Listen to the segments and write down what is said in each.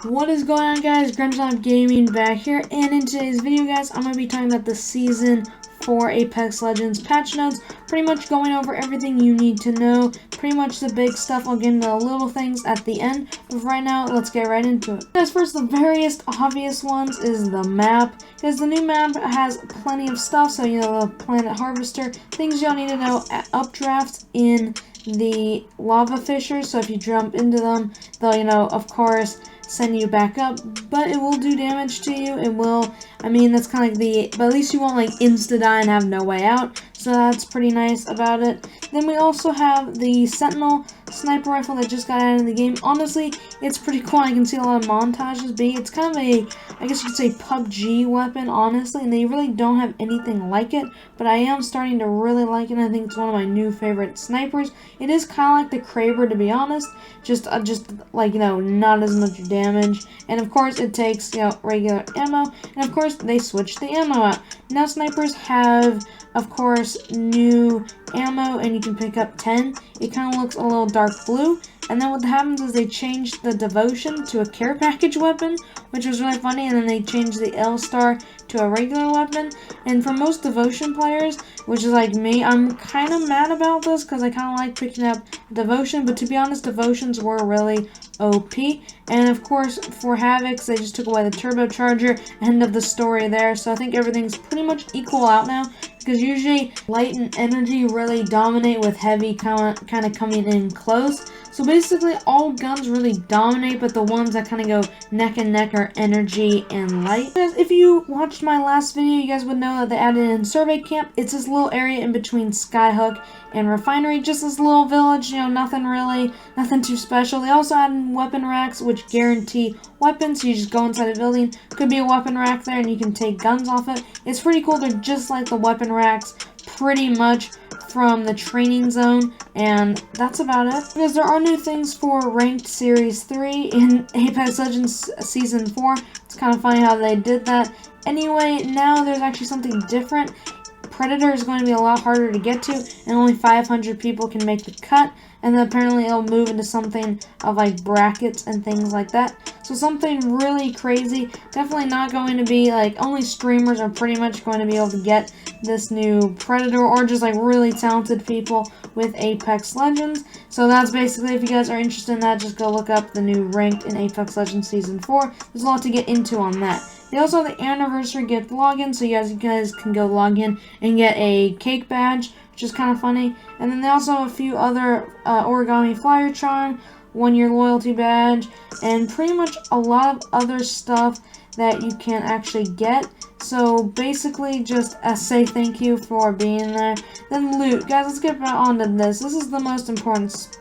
What is going on, guys? Grimslime Gaming back here, and in today's video, guys, I'm going to be talking about the Season 4 Apex Legends patch notes, pretty much going over everything you need to know, pretty much the big stuff. I'll get into the little things at the end, but right now, let's get right into it. Guys, first, the various obvious ones is the map, because the new map has plenty of stuff, so, the Planet Harvester, things y'all need to know, updrafts in the lava fissures, so if you jump into them, they'll, of course, send you back up, but it will do damage to you. It will, that's kind of like but at least you won't like insta-die and have no way out, so that's pretty nice about it. Then we also have the Sentinel sniper rifle that just got added in the game. Honestly, it's pretty cool. I can see a lot of montages it's kind of a, I guess you could say, PUBG weapon, honestly, and they really don't have anything like it, but I am starting to really like it. I think it's one of my new favorite snipers. It is kind of like the Kraber, to be honest, just like, not as much damage, and of course it takes, regular ammo, and of course they switched the ammo out. Now snipers have, of course, new ammo, and you can pick up 10. It kind of looks a little dark blue, and then what happens is they changed the Devotion to a care package weapon, which was really funny, and then they changed the L-Star to a regular weapon. And for most Devotion players, which is like me, I'm kind of mad about this because I kind of like picking up Devotion, but to be honest, Devotions were really OP. And of course, for Havocs, they just took away the turbocharger. End of the story there. So I think everything's pretty much equal out now, because usually light and energy really dominate, with heavy kind of coming in close. So basically all guns really dominate, but the ones that kind of go neck and neck are energy and light. If you watched my last video, you guys would know that they added in Survey Camp. It's this little area in between Skyhook and Refinery, just this little village, nothing too special. They also added weapon racks, which guarantee weapons, so you just go inside a building, could be a weapon rack there, and you can take guns off it. It's pretty cool. They're just like the weapon racks, pretty much, from the training zone, and that's about it. Because there are new things for Ranked Series 3 in Apex Legends Season 4. It's kind of funny how they did that. Anyway, now there's actually something different. Predator is going to be a lot harder to get to, and only 500 people can make the cut, and then apparently it'll move into something of like brackets and things like that. So something really crazy. Definitely not going to be like, only streamers are pretty much going to be able to get this new Predator, or just like really talented people with Apex Legends. So that's basically, if you guys are interested in that, just go look up the new Ranked in Apex Legends Season 4. There's a lot to get into on that. They also have the anniversary gift login, so you guys can go log in and get a cake badge, which is kind of funny. And then they also have a few other origami flyer charm, 1-year loyalty badge, and pretty much a lot of other stuff that you can actually get. So basically, just say thank you for being there. Then loot, guys. Let's get on to this. This is the most important,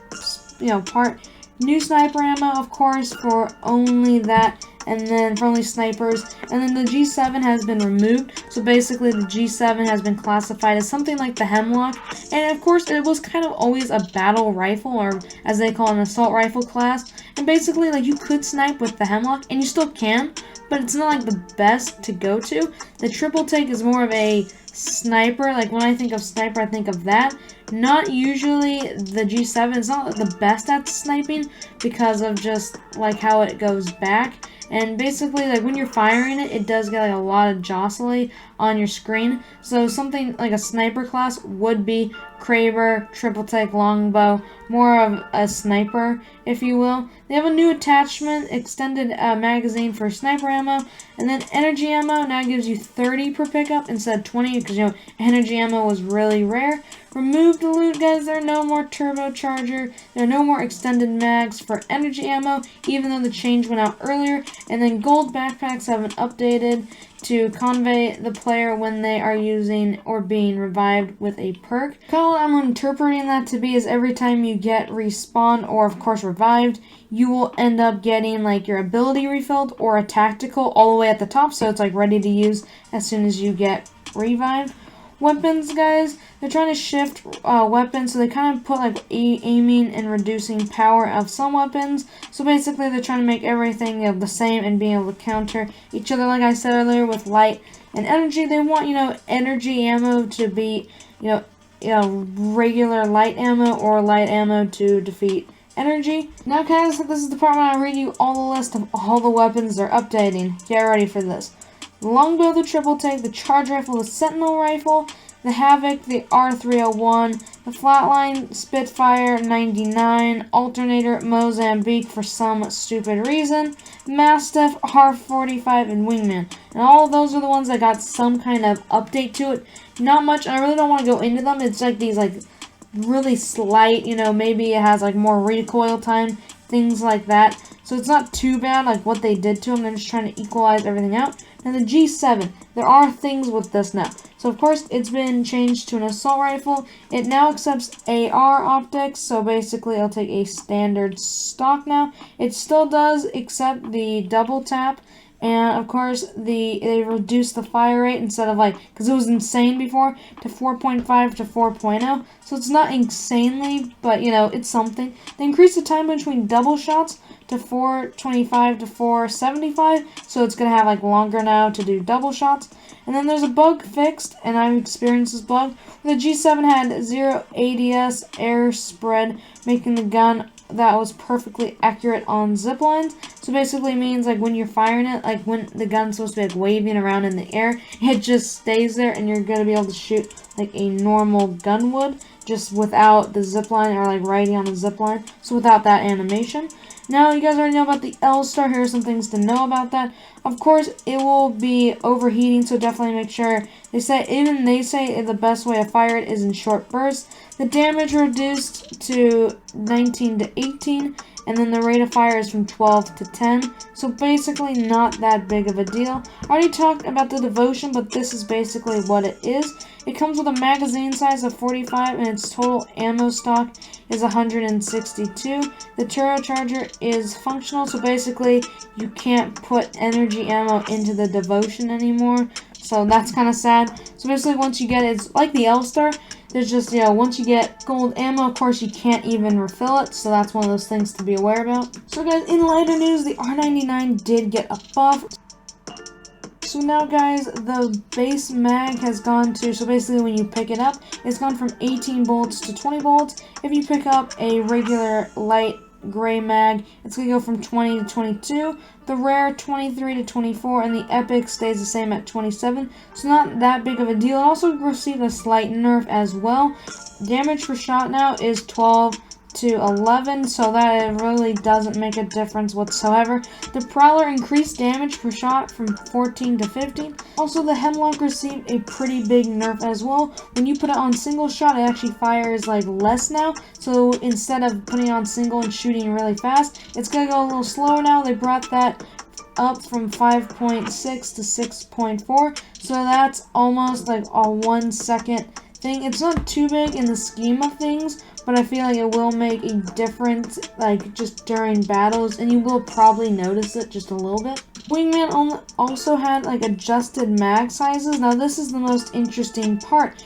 part. New sniper ammo, of course, for only that, and then for only snipers. And then the G7 has been removed, so basically the G7 has been classified as something like the Hemlock. And of course, it was kind of always a battle rifle, or as they call it, an assault rifle class. And basically, like, you could snipe with the Hemlock, and you still can, but it's not like the best to go to. The triple take is more of a sniper. Like, when I think of sniper, I think of that. Not usually the G7. It's not the best at sniping because of just like how it goes back. And basically, like, when you're firing it, it does get like a lot of jostling on your screen. So something like a sniper class would be Kraber, triple take, longbow, more of a sniper, if you will. They have a new attachment, extended magazine for sniper ammo, and then energy ammo now gives you 30 per pickup instead of 20, because energy ammo was really rare. Remove the loot, guys. There are no more turbocharger. There are no more extended mags for energy ammo, even though the change went out earlier. And then gold backpacks have been updated to convey the player when they are using or being revived with a perk. How I'm interpreting that to be is every time you get respawned or of course revived, you will end up getting like your ability refilled or a tactical all the way at the top, so it's like ready to use as soon as you get revived. Weapons, guys, they're trying to shift weapons, so they kind of put like aiming and reducing power of some weapons. So basically, they're trying to make everything the same and being able to counter each other. Like I said earlier, with light and energy, they want energy ammo to be regular light ammo, or light ammo to defeat energy. Now guys, this is the part where I read you all the list of all the weapons they're updating. Get ready for this. The longbow, the triple take, the charge rifle, the sentinel rifle, the Havoc, the R301, the Flatline, Spitfire 99, Alternator, Mozambique for some stupid reason, Mastiff, R45, and Wingman. And all of those are the ones that got some kind of update to it. Not much, I really don't want to go into them. It's like these really slight, maybe it has like more recoil time, things like that. So it's not too bad like what they did to them. They're just trying to equalize everything out. And the G7, there are things with this now. So of course it's been changed to an assault rifle. It now accepts AR optics, so basically it'll take a standard stock now. It still does accept the double tap, and of course they reduced the fire rate instead of because it was insane before, to 4.5 to 4.0. So it's not insanely, but it's something. They increased the time between double shots to 425 to 475, so it's gonna have longer now to do double shots. And then there's a bug fixed, and I've experienced this bug. The G7 had 0 ADS air spread, making the gun that was perfectly accurate on zip lines. So basically it means when you're firing it, when the gun's supposed to be waving around in the air, it just stays there and you're gonna be able to shoot like a normal gun would, just without the zip line, or riding on a zip line, so without that animation. Now, you guys already know about the L-Star. Here are some things to know about that. Of course, it will be overheating, so definitely make sure. They say the best way to fire it is in short bursts. The damage reduced to 19 to 18, and then the rate of fire is from 12 to 10. So basically not that big of a deal. I already talked about the devotion, but this is basically what it is. It comes with a magazine size of 45, and its total ammo stock is 162. The turbocharger is functional, so basically you can't put energy ammo into the devotion anymore. So that's kind of sad. So basically once you get it, it's like the L-Star. There's just, once you get gold ammo, of course, you can't even refill it. So that's one of those things to be aware about. So guys, in lighter news, the R99 did get a buff. So now guys, the base mag has gone to, so basically when you pick it up, it's gone from 18 bolts to 20 bolts. If you pick up a regular light gray mag, it's going to go from 20 to 22, the rare 23 to 24, and the epic stays the same at 27, so not that big of a deal. It also received a slight nerf as well. Damage per shot now is 12 to 11, so that really doesn't make a difference whatsoever. The Prowler increased damage per shot from 14 to 15. Also, the Hemlock received a pretty big nerf as well. When you put it on single shot, it actually fires less now. So instead of putting it on single and shooting really fast, it's gonna go a little slower now. They brought that up from 5.6 to 6.4, so that's almost a 1 second thing. It's not too big in the scheme of things, but I feel like it will make a difference, just during battles, and you will probably notice it just a little bit. Wingman also had adjusted mag sizes. Now this is the most interesting part.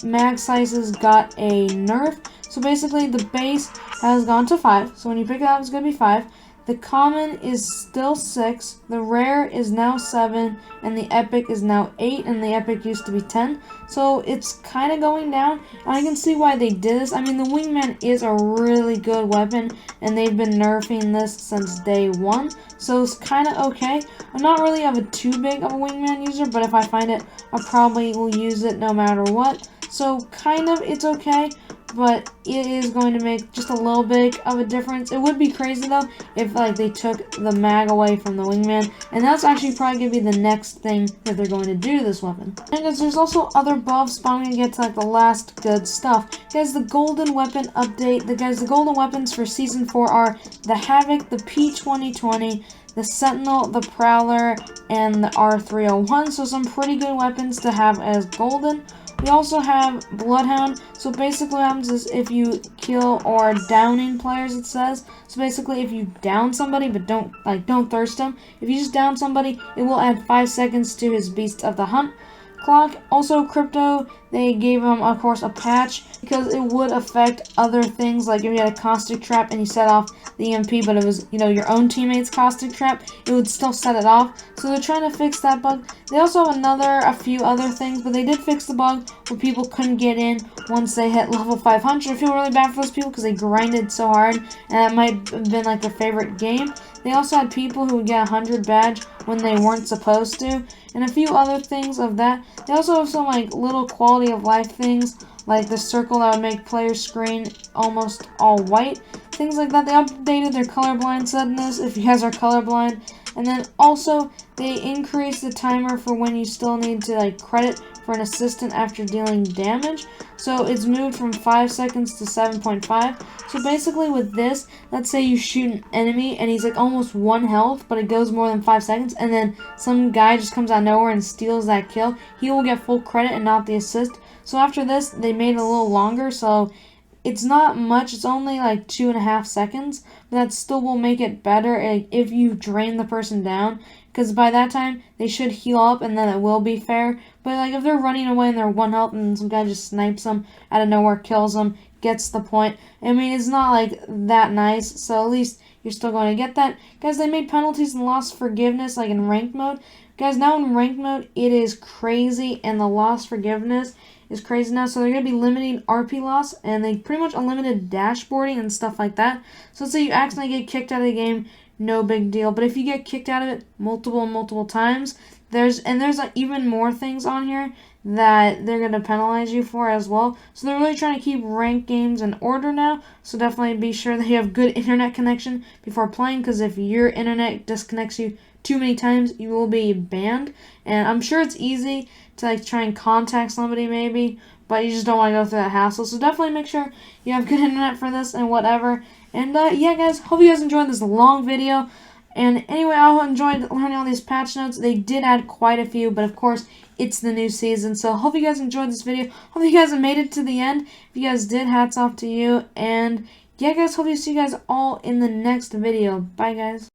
Mag sizes got a nerf. So basically the base has gone to 5. So when you pick it up, it's gonna be 5. The common is still 6, the rare is now 7, and the epic is now 8, and the epic used to be 10. So it's kind of going down. I can see why they did this. I mean, the Wingman is a really good weapon, and they've been nerfing this since day 1. So it's kind of okay. I'm not really too big of a Wingman user, but if I find it, I probably will use it no matter what. So kind of it's okay, but it is going to make just a little bit of a difference. It would be crazy though if they took the mag away from the Wingman, and that's actually probably going to be the next thing that they're going to do to this weapon. And guys, there's also other buffs, but I'm going to get to the last good stuff. Guys, the golden weapon update. The golden weapons for Season 4 are the Havoc, the P2020, the Sentinel, the Prowler, and the R301. So some pretty good weapons to have as golden. We also have Bloodhound. So basically what happens is if you kill or downing players, it says. So basically if you down somebody but don't thirst them, if you just down somebody, it will add 5 seconds to his Beast of the Hunt clock. Also Crypto, they gave him of course a patch because it would affect other things, like if you had a caustic trap and you set off the EMP, but it was, you know, your own teammate's caustic trap, it would still set it off. So they're trying to fix that bug. They also have a few other things, but they did fix the bug where people couldn't get in once they hit level 500. I feel really bad for those people because they grinded so hard, and that might have been like their favorite game. They also had people who would get 100 badge when they weren't supposed to, and a few other things of that. They also have some like little quality of life things, like the circle that would make players' screen almost all white. Things like that. They updated their colorblind settings if you guys are colorblind. And then also, they increased the timer for when you still need to like credit for an assistant after dealing damage. So it's moved from 5 seconds to 7.5. So basically with this, let's say you shoot an enemy and he's like almost 1 health, but it goes more than 5 seconds, and then some guy just comes out of nowhere and steals that kill, he will get full credit and not the assist. So after this, they made it a little longer, so it's not much, it's only like 2.5 seconds, but that still will make it better if you drain the person down, because by that time, they should heal up and then it will be fair. But like if they're running away and they're 1 health and some guy just snipes them out of nowhere, kills them, gets the point, I mean, it's not like that nice, so at least you're still going to get that. Guys, they made penalties and lost forgiveness like in ranked mode. Guys, now in ranked mode, it is crazy, and the lost forgiveness is crazy now. So they're going to be limiting RP loss, and they pretty much unlimited dashboarding and stuff like that. So let's say you accidentally get kicked out of the game, no big deal. But if you get kicked out of it multiple times, there's even more things on here that they're going to penalize you for as well. So they're really trying to keep ranked games in order now. So definitely be sure that you have good internet connection before playing, because if your internet disconnects you too many times, you will be banned. And I'm sure it's easy to like try and contact somebody maybe, but you just don't want to go through that hassle. So definitely make sure you have good internet for this and whatever. And yeah, guys, hope you guys enjoyed this long video. And anyway, I enjoyed learning all these patch notes. They did add quite a few, but of course, it's the new season. So hope you guys enjoyed this video. Hope you guys have made it to the end. If you guys did, hats off to you. And yeah, guys, hope to see you guys all in the next video. Bye, guys.